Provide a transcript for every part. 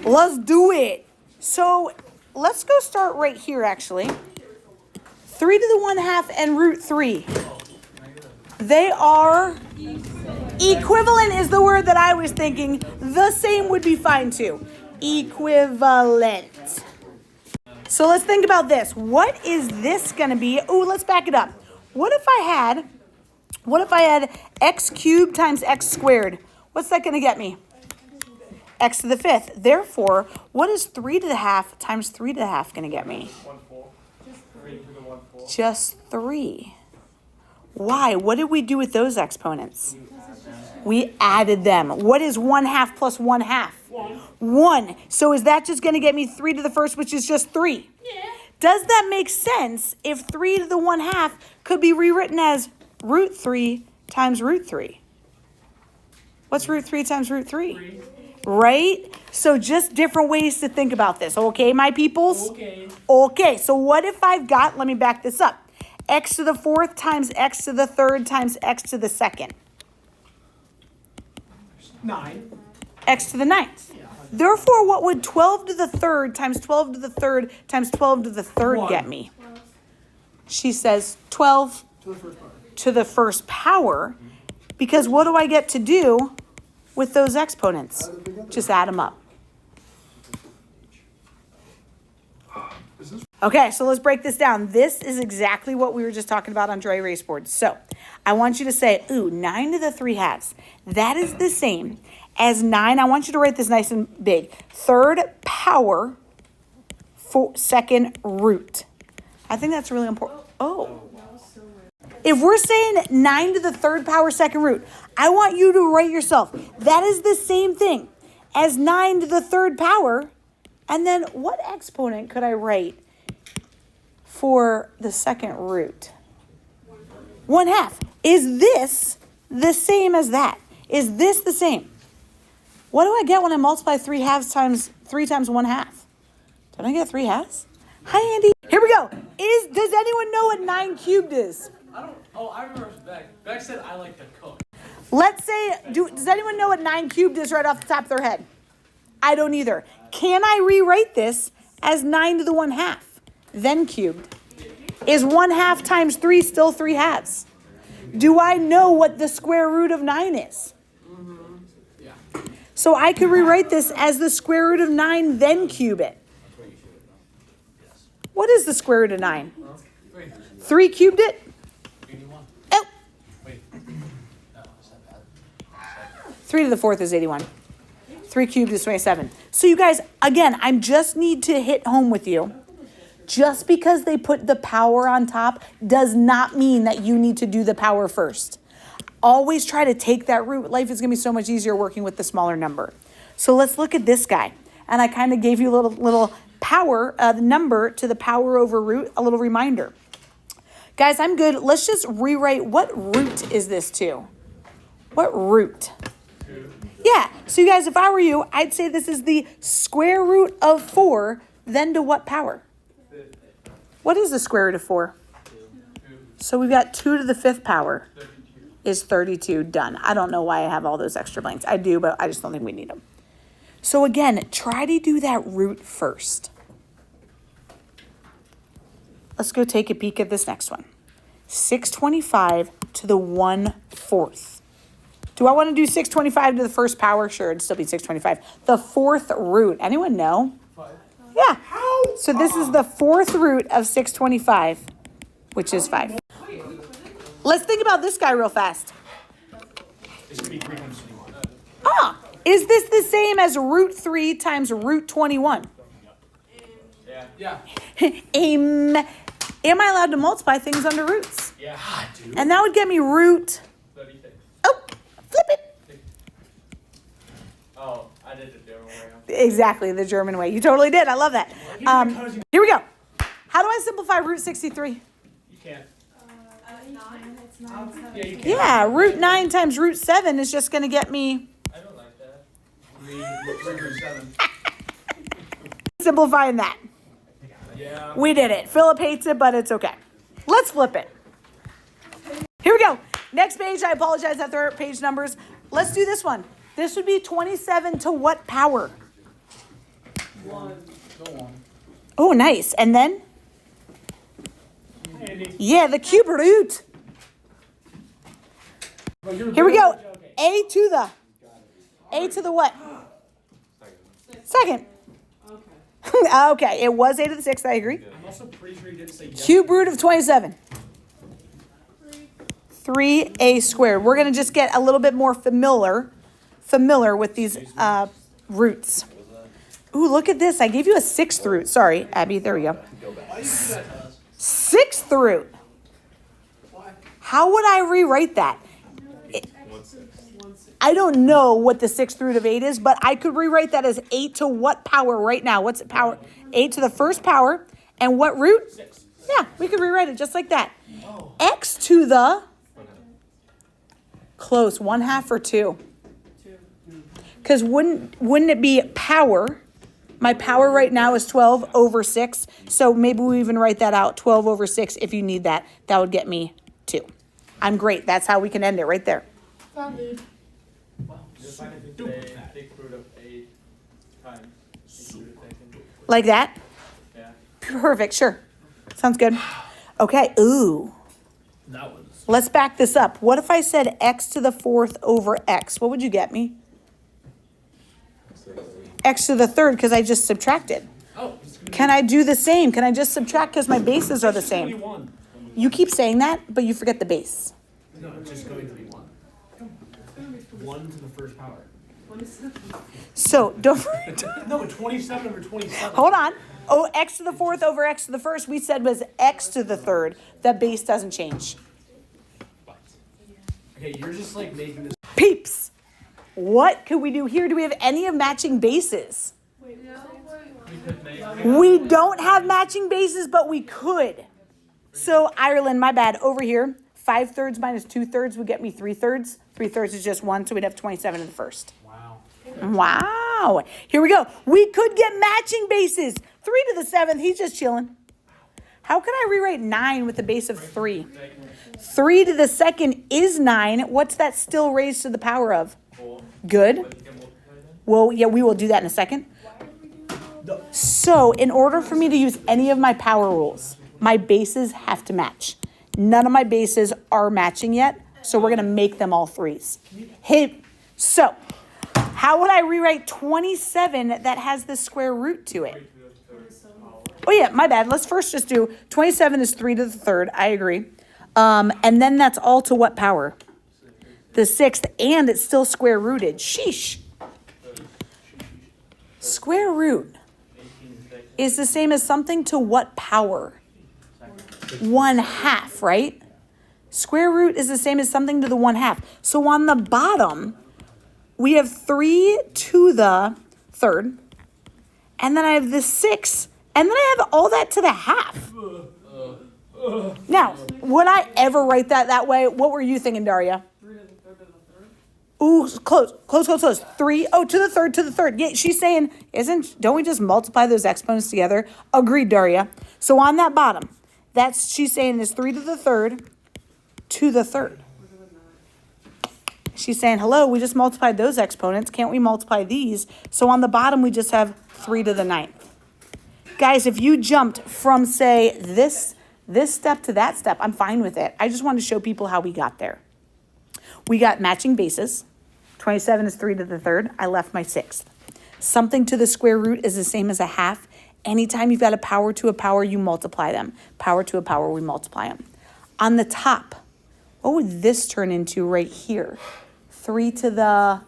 Let's do it. So let's go start right here, actually. 3 to the 1/2 and root 3. They are equivalent is the word that I was thinking. The same would be fine too. Equivalent. So let's think about this. What is this going to be? Oh, let's back it up. What if I had x cubed times x squared? What's that going to get me? X to the 5th. Therefore, what is 3 to the 1/2 times 3 to the 1/2 going to get me? 1/4. Just 3. Why? What did we do with those exponents? We added them. What is 1/2 plus 1/2? 1. So is that just going to get me 3 to the 1st, which is just 3? Yeah. Does that make sense if 3 to the 1/2 could be rewritten as root 3 times root 3? What's root 3 times root 3? Right? So just different ways to think about this. Okay, my peoples? Okay, so what if I've got, let me back this up, x to the 4th times x to the 3rd times x to the 2nd? 9. X to the 9th. Therefore, what would 12 to the 3rd times 12 to the 3rd times 12 to the 3rd get me? She says 12 to the first power. Because what do I get to do with those exponents? Just add them up. Okay, so let's break this down. This is exactly what we were just talking about on dry erase board. So I want you to say, 9 to the 3/2. That is the same as 9. I want you to write this nice and big. 3rd power, 2nd root. I think that's really important. Oh. If we're saying 9 to the 3rd power, 2nd root, I want you to write yourself. That is the same thing as 9 to the 3rd power. And then what exponent could I write for the 2nd root? 1/2. Is this the same as that? Is this the same? What do I get when I multiply 3/2 times 3 times 1/2? Don't I get 3/2? Hi, Andy. Here we go. Does anyone know what 9 cubed is? I remember Beck. Beck said I like to cook. Let's say, does anyone know what 9 cubed is right off the top of their head? I don't either. Can I rewrite this as 9 to the 1/2, then cubed? Is 1/2 times 3 still 3/2? Do I know what the square root of 9 is? Yeah. So I could rewrite this as the square root of 9, then cube it. What is the square root of 9? 3 cubed it? 81. Oh. Wait. No, is that bad? 3 to the 4th is 81. 3 cubed is 27. So you guys, again, I just need to hit home with you. Just because they put the power on top does not mean that you need to do the power first. Always try to take that root. Life is going to be so much easier working with the smaller number. So let's look at this guy. And I kind of gave you a little power, the number to the power over root, a little reminder. Guys, I'm good. Let's just rewrite. What root is this to? What root? Yeah. So you guys, if I were you, I'd say this is the square root of 4, then to what power? What is the square root of 4? So we've got 2 to the 5th power is 32. Done. I don't know why I have all those extra blanks. I do, but I just don't think we need them. So again, try to do that root first. Let's go take a peek at this next one. 625 to the 1/4. Do I want to do 625 to the first power? Sure, it'd still be 625. The 4th root. Anyone know? 5. Yeah. So this is the 4th root of 625, which is 5. Let's think about this guy real fast. This could be 3 times 21. Is this the same as root 3 times root 21? Yeah. Am I allowed to multiply things under roots? Yeah, dude. And that would get me root. 36. Oh, flip it. Oh, I did it the German way. Exactly, the German way. You totally did. I love that. Here we go. How do I simplify root 63? You can't. Yeah, you can. Yeah, root 9 times root 7 is just going to get me I don't like that. 3 root 7. simplifying that. Yeah. We did it. Philip hates it, but it's okay. Let's flip it. Here we go. Next page. I apologize that there are page numbers. Let's do this one. This would be 27 to what power? Oh, nice. And then? Yeah, the cube root. Here we go. A to the what? Second. Okay, it was a to the sixth, I agree. I'm also pretty sure you didn't say yes. Cube root of 27. 3a squared. We're going to just get a little bit more familiar with these roots. Ooh, look at this. I gave you a sixth root. Sorry, Abby. There we go. Sixth root. How would I rewrite that? I don't know what the sixth root of 8 is, but I could rewrite that as 8 to what power right now? What's it power? 8 to the first power. And what root? 6. Yeah, we could rewrite it just like that. X to the... Close. 1/2 or 2? Because wouldn't it be power? My power right now is 12 over 6. So maybe we even write that out. 12 over 6 if you need that. That would get me 2. I'm great. That's how we can end it right there. Just find it a big root of 8 times. Like that? Yeah. Perfect. Sure. Sounds good. Okay. Ooh. That was. Let's back this up. What if I said x to the 4th over x? What would you get me? X to the 3rd because I just subtracted. Oh. Can I do the same? Can I just subtract because my bases are the same? 21. You keep saying that, but you forget the base. No, it's just going to be 1. 1 to the first power. So don't. No, 27 over 27. Hold on. Oh, x to the 4th over x to the 1st, we said was x to the 3rd. The base doesn't change. Okay, you're just like making this. Peeps, what could we do here? Do we have any of matching bases? We don't have matching bases, but we could. So Ireland, my bad, over here, 5/3 minus 2/3 would get me 3/3. 3/3 is just 1, so we'd have 27 in the first. Wow. Wow. Here we go. We could get matching bases. 3 to the 7th, he's just chilling. How can I rewrite 9 with a base of 3? 3 to the 2nd is 9. What's that still raised to the power of? Good. Well, yeah, we will do that in a second. So in order for me to use any of my power rules, my bases have to match. None of my bases are matching yet, so we're going to make them all 3s. Hey, so how would I rewrite 27 that has the square root to it? Oh, yeah, my bad. Let's first just do 27 is 3 to the 3rd. I agree. And then that's all to what power? The 6th, and it's still square rooted. Sheesh. Square root is the same as something to what power? 1/2, right? Square root is the same as something to the 1/2. So on the bottom, we have 3 to the 3rd, and then I have the 6, and then I have all that to the 1/2. Now, would I ever write that way? What were you thinking, Daria? Ooh, close. 3, to the 3rd. Yeah, she's saying, don't we just multiply those exponents together? Agreed, Daria. So on that bottom, she's saying is 3 to the 3rd to the 3rd. She's saying, hello, we just multiplied those exponents. Can't we multiply these? So on the bottom, we just have 3 to the 9th. Guys, if you jumped from, say, this step to that step, I'm fine with it. I just want to show people how we got there. We got matching bases. 27 is 3 to the 3rd. I left my 6th. Something to the square root is the same as a 1/2. Anytime you've got a power to a power, you multiply them. Power to a power, we multiply them. On the top, what would this turn into right here? 3 to the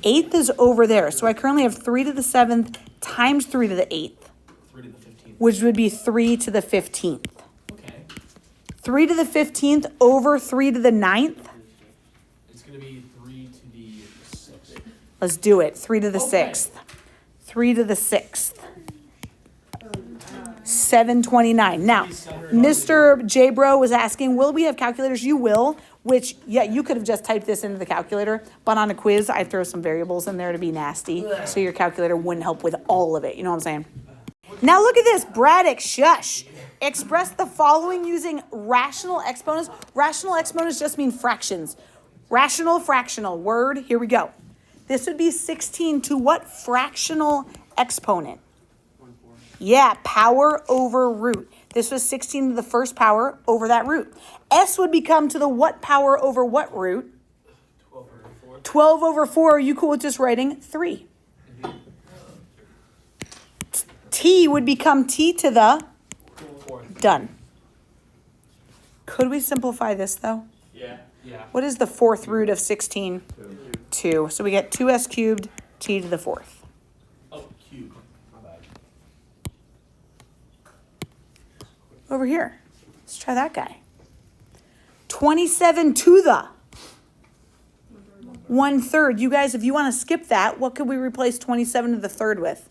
8th is over there. So I currently have 3 to the 7th times 3 to the 8th. 3 to the 15th. Which would be 3 to the 15th. Okay. 3 to the 15th over 3 to the 9th. It's going to be 3 to the 6th. Let's do it. 3 to the 6th. 3 to the 6th. 729. Now, Mr. J Bro was asking, will we have calculators? You will, which, yeah, you could have just typed this into the calculator, but on a quiz, I throw some variables in there to be nasty, so your calculator wouldn't help with all of it. You know what I'm saying? Now look at this. Braddock, shush. Express the following using rational exponents. Rational exponents just mean fractions. Rational, fractional. Word, here we go. This would be 16 to what fractional exponent? Yeah, power over root. This was 16 to the first power over that root. S would become to the what power over what root? 12 over 4. 12 over 4. Are you cool with just writing 3? T would become T to the 4th. done. Could we simplify this though? Yeah. What is the 4th root of 16? 2. So we get 2s cubed T to the 4th. Oh, cube. My bad. Over here. Let's try that guy. 27 to the 1/3. You guys, if you want to skip that, what could we replace 27 to the 3rd with?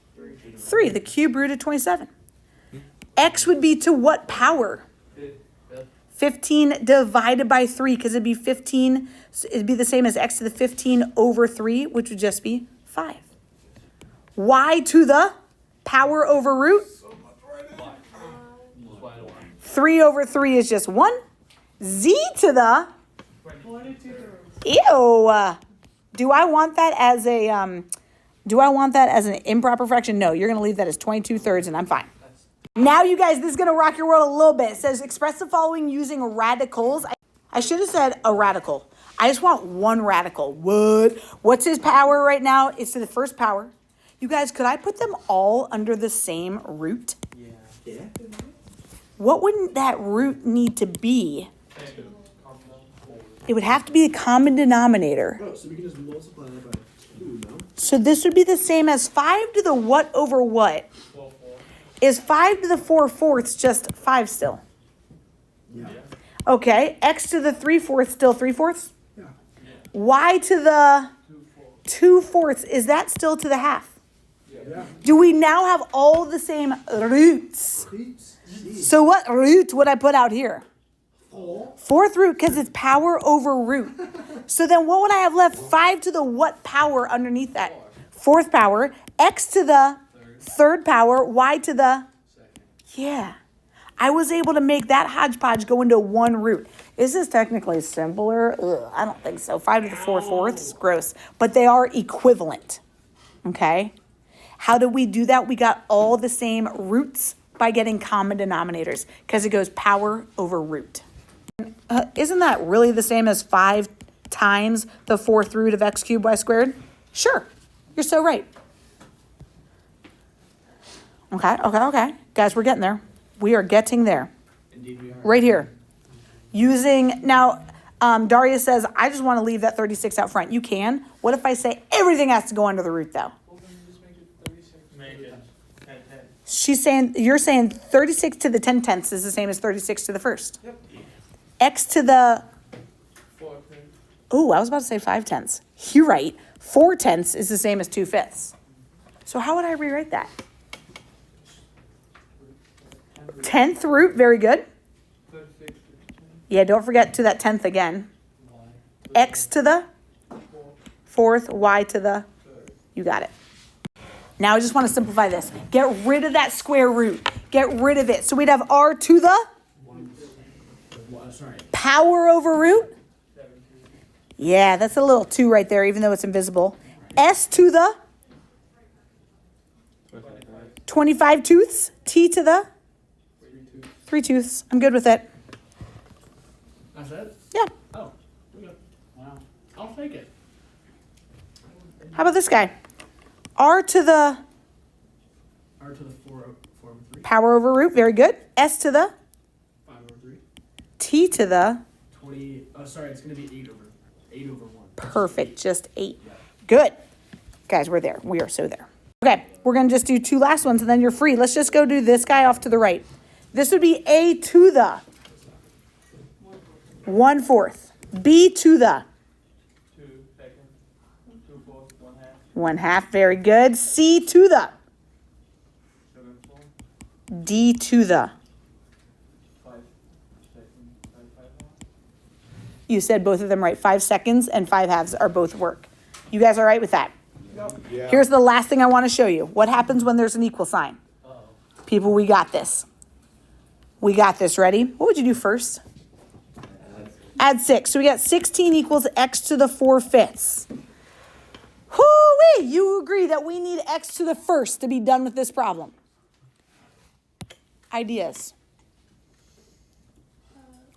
3. The cube root of 27. X would be to what power? 15 divided by 3, because it'd be 15. It'd be the same as x to the 15 over 3, which would just be 5. Y to the power over root? 3 over 3 is just 1. Z to the? Ew. Do I want that as an improper fraction? No, you're going to leave that as 22/3 and I'm fine. Now, you guys, this is going to rock your world a little bit. It says express the following using radicals. I should have said a radical. I just want one radical. What? What's his power right now? It's to the first power. You guys, could I put them all under the same root? Yeah. What wouldn't that root need to be? It would have to be the common denominator. Oh, so we can just multiply that by 2, no? So this would be the same as 5 to the what over what? Is 5 to the 4/4 just 5 still? Yeah. Okay, x to the 3/4 still 3/4? Yeah. Y to the 2/4, is that still to the half? Yeah. Do we now have all the same roots? So what root would I put out here? 4th root, because it's power over root. So then what would I have left? 5 to the what power underneath that? 4th power. X to the 3rd power. Y to the 2nd. Yeah. I was able to make that hodgepodge go into one root. Is this technically simpler? Ugh, I don't think so. 5 to the 4/4, gross. But they are equivalent. Okay? How did we do that? We got all the same roots by getting common denominators, because it goes power over root. Isn't that really the same as 5 times the 4th root of x cubed y squared? Sure. You're so right. Okay. Guys, we're getting there. We are getting there. Indeed we are. Right here. Now, Daria says, I just want to leave that 36 out front. You can. What if I say everything has to go under the root, though? Well, then just make it 36. Make it 10. You're saying 36 to the 10/10 is the same as 36 to the first. Yep. X to the, 4. oh, I was about to say 5/10. You're right. 4/10 is the same as 2/5. So how would I rewrite that? 10th root, very good. 36. Yeah, don't forget to that 10th again. X to the 4th, Y to the, you got it. Now I just want to simplify this. Get rid of that square root. Get rid of it. So we'd have R to the power over root. Yeah, that's a little 2 right there, even though it's invisible. S to the 25 tooths. T to the 3 tooths. I'm good with it. That's it? Yeah. Oh, we got. Wow. I'll take it. How about this guy? R to the R to the 4 over 3. power over root. Very good. S to the 5 over 3. T to the 20. Oh, sorry. It's going to be 8 over 1. perfect. Just 8. Good. Guys, we're there. We are so there. Okay. We're going to just do 2 last ones and then you're free. Let's just go do this guy off to the right. This would be A to the 1/4. B to the 2 seconds. 2/4. 1/2. Very good. C to the 7/4. D to the. 5 seconds. 5/2. You said both of them right. 5 seconds and 5/2 are both work. You guys all right with that? Yeah. Here's the last thing I want to show you. What happens when there's an equal sign? People, we got this. We got this. Ready? What would you do first? Add 6. So we got 16 equals x to the 4/5. Hoo-wee! You agree that we need x to the first to be done with this problem. Ideas.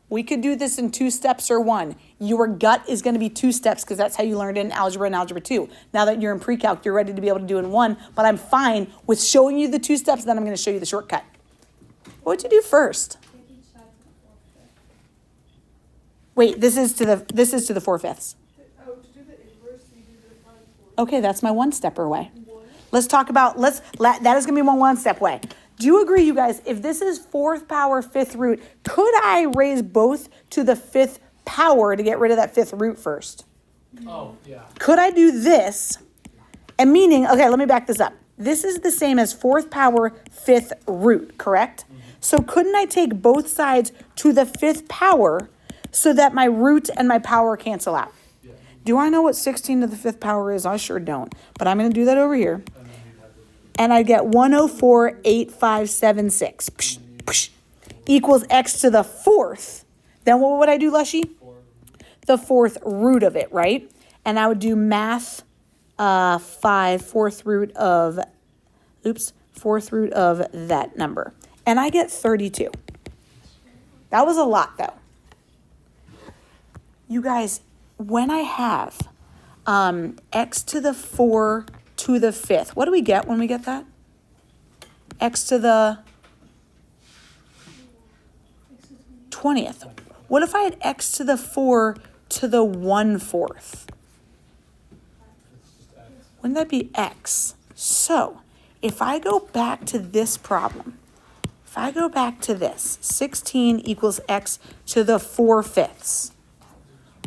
We could do this in 2 steps or 1. Your gut is going to be 2 steps because that's how you learned it in algebra and algebra 2. Now that you're in pre-calc, you're ready to be able to do it in 1, but I'm fine with showing you the 2 steps, then I'm going to show you the shortcut. What would you do first? Wait, this is to the 4/5. Oh, to do the inverse, you do the 5/4. Okay, that's my 1-stepper way. Let's talk about, that is going to be my 1-step way. Do you agree, you guys, if this is 4th power, 5th root, could I raise both to the 5th power to get rid of that 5th root first? Oh, yeah. Could I do this? And meaning, okay, let me back this up. This is the same as 4th power, 5th root, correct? So couldn't I take both sides to the 5th power so that my root and my power cancel out? Yeah. Do I know what 16 to the 5th power is? I sure don't. But I'm going to do that over here. And I get 104,8576 psh, psh, equals x to the 4th. Then what would I do, Lushy? The 4th root of it, right? And I would do math 5, 4th root of that number. And I get 32. That was a lot, though. You guys, when I have x to the 4 to the 5th, what do we get when we get that? X to the 20th. What if I had x to the 4 to the 1/4? Wouldn't that be x? So, if I go back to this problem, if I go back to this, 16 equals x to the 4/5,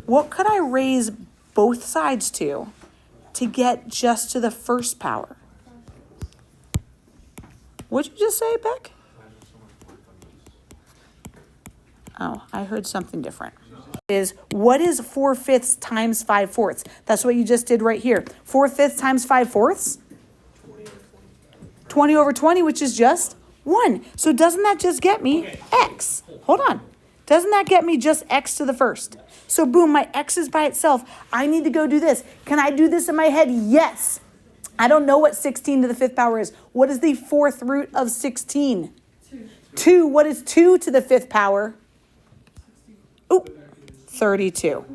what could I raise both sides to get just to the 1st power? What'd you just say, Beck? Oh, I heard something different. What is 4/5 times 5/4? That's what you just did right here. 4/5 times 5/4? 20 over 20, which is just 1. So doesn't that just get me x? Hold on. Doesn't that get me just x to the 1st? So boom, my x is by itself. I need to go do this. Can I do this in my head? Yes. I don't know what 16 to the 5th power is. What is the 4th root of 16? 2. What is 2 to the 5th power? Ooh, 32.